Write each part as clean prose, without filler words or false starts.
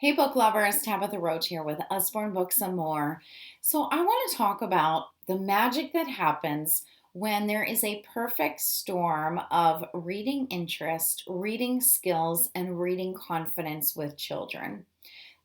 Hey, book lovers, Tabitha Roach here with Usborne Books and More. So, I want to talk about the magic that happens when there is a perfect storm of reading interest, reading skills, and reading confidence with children.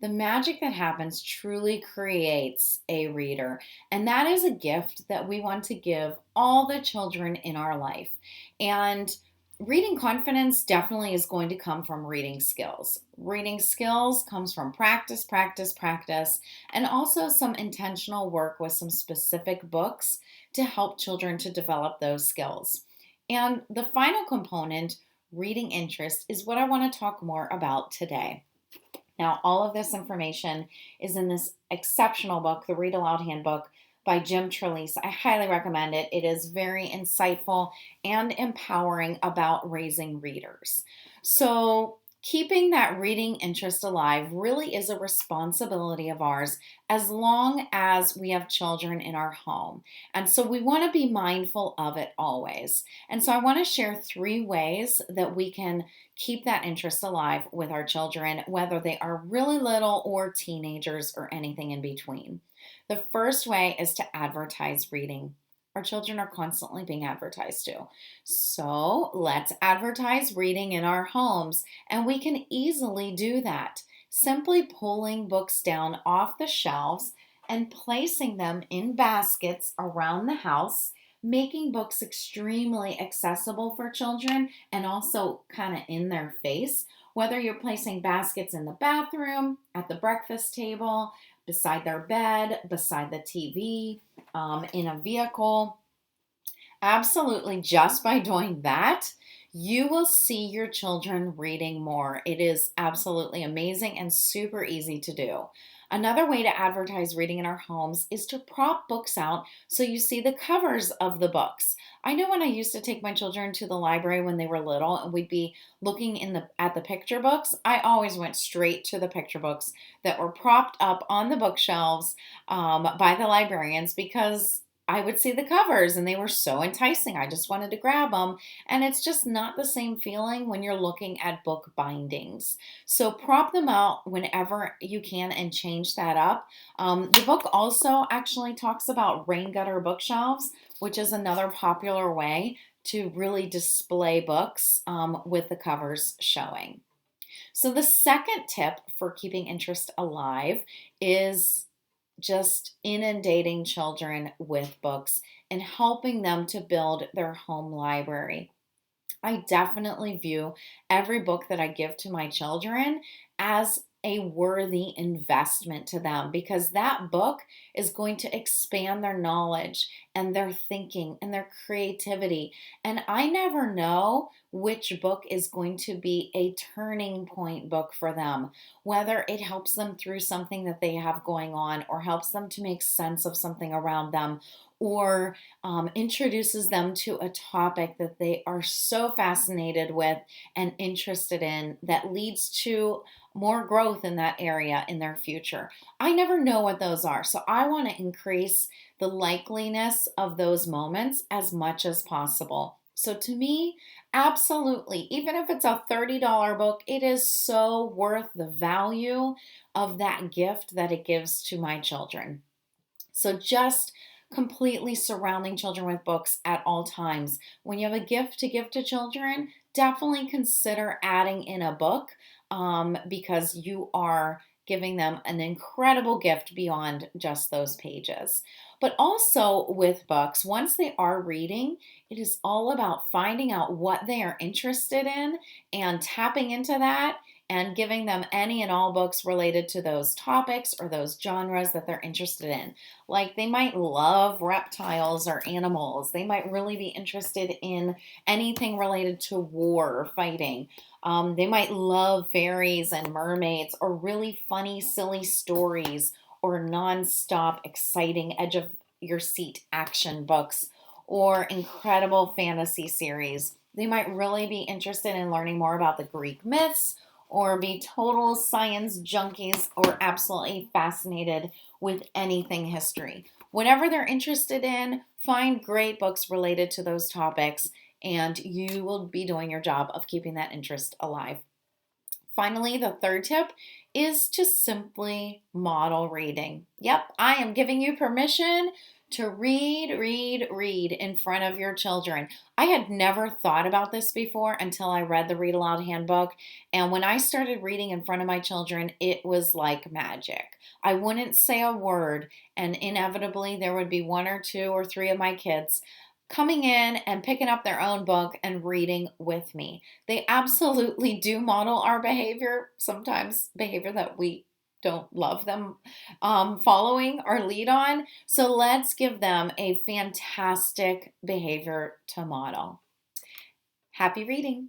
The magic that happens truly creates a reader, and that is a gift that we want to give all the children in our life. And reading confidence definitely is going to come from reading skills. Reading skills comes from practice, practice, practice, and also some intentional work with some specific books to help children to develop those skills. And the final component, reading interest, is what I want to talk more about today. Now, all of this information is in this exceptional book, the Read Aloud Handbook by Jim Trelease. I highly recommend it. It is very insightful and empowering about raising readers. So, keeping that reading interest alive really is a responsibility of ours as long as we have children in our home. And so, we want to be mindful of it always. And so, I want to share 3 ways that we can keep that interest alive with our children, whether they are really little or teenagers or anything in between. The first way is to advertise reading. Our children are constantly being advertised to. So let's advertise reading in our homes, and we can easily do that. Simply pulling books down off the shelves and placing them in baskets around the house, making books extremely accessible for children and also kind of in their face. Whether you're placing baskets in the bathroom, at the breakfast table, beside their bed, beside the TV, in a vehicle, absolutely, just by doing that, you will see your children reading more. It is absolutely amazing and super easy to do. Another way to advertise reading in our homes is to prop books out so you see the covers of the books. I know when I used to take my children to the library when they were little and we'd be looking at the picture books, I always went straight to the picture books that were propped up on the bookshelves by the librarians because I would see the covers and they were so enticing. I just wanted to grab them. And it's just not the same feeling when you're looking at book bindings. So prop them out whenever you can and change that up. The book also actually talks about rain gutter bookshelves, which is another popular way to really display books with the covers showing. So the second tip for keeping interest alive is just inundating children with books and helping them to build their home library. I definitely view every book that I give to my children as a worthy investment to them because that book is going to expand their knowledge and their thinking and their creativity. And I never know which book is going to be a turning point book for them, whether it helps them through something that they have going on or helps them to make sense of something around them or introduces them to a topic that they are so fascinated with and interested in that leads to more growth in that area in their future. I never know what those are. So I want to increase the likeliness of those moments as much as possible. So to me, absolutely, even if it's a $30 book, it is so worth the value of that gift that it gives to my children. So just completely surrounding children with books at all times. When you have a gift to give to children, definitely consider adding in a book because you are giving them an incredible gift beyond just those pages. But also with books, once they are reading, it is all about finding out what they are interested in and tapping into that and giving them any and all books related to those topics or those genres that they're interested in. Like they might love reptiles or animals. They might really be interested in anything related to war or fighting. They might love fairies and mermaids or really funny, silly stories or nonstop, exciting, edge of your seat action books or incredible fantasy series. They might really be interested in learning more about the Greek myths or be total science junkies or absolutely fascinated with anything history. Whatever they're interested in, find great books related to those topics, and you will be doing your job of keeping that interest alive. Finally, the third tip is to simply model reading. Yep, I am giving you permission to read, read, read in front of your children. I had never thought about this before until I read the Read Aloud Handbook. And when I started reading in front of my children, it was like magic. I wouldn't say a word, and inevitably, there would be one or two or three of my kids coming in and picking up their own book and reading with me. They absolutely do model our behavior, sometimes behavior that we don't love them following our lead on. So let's give them a fantastic behavior to model. Happy reading.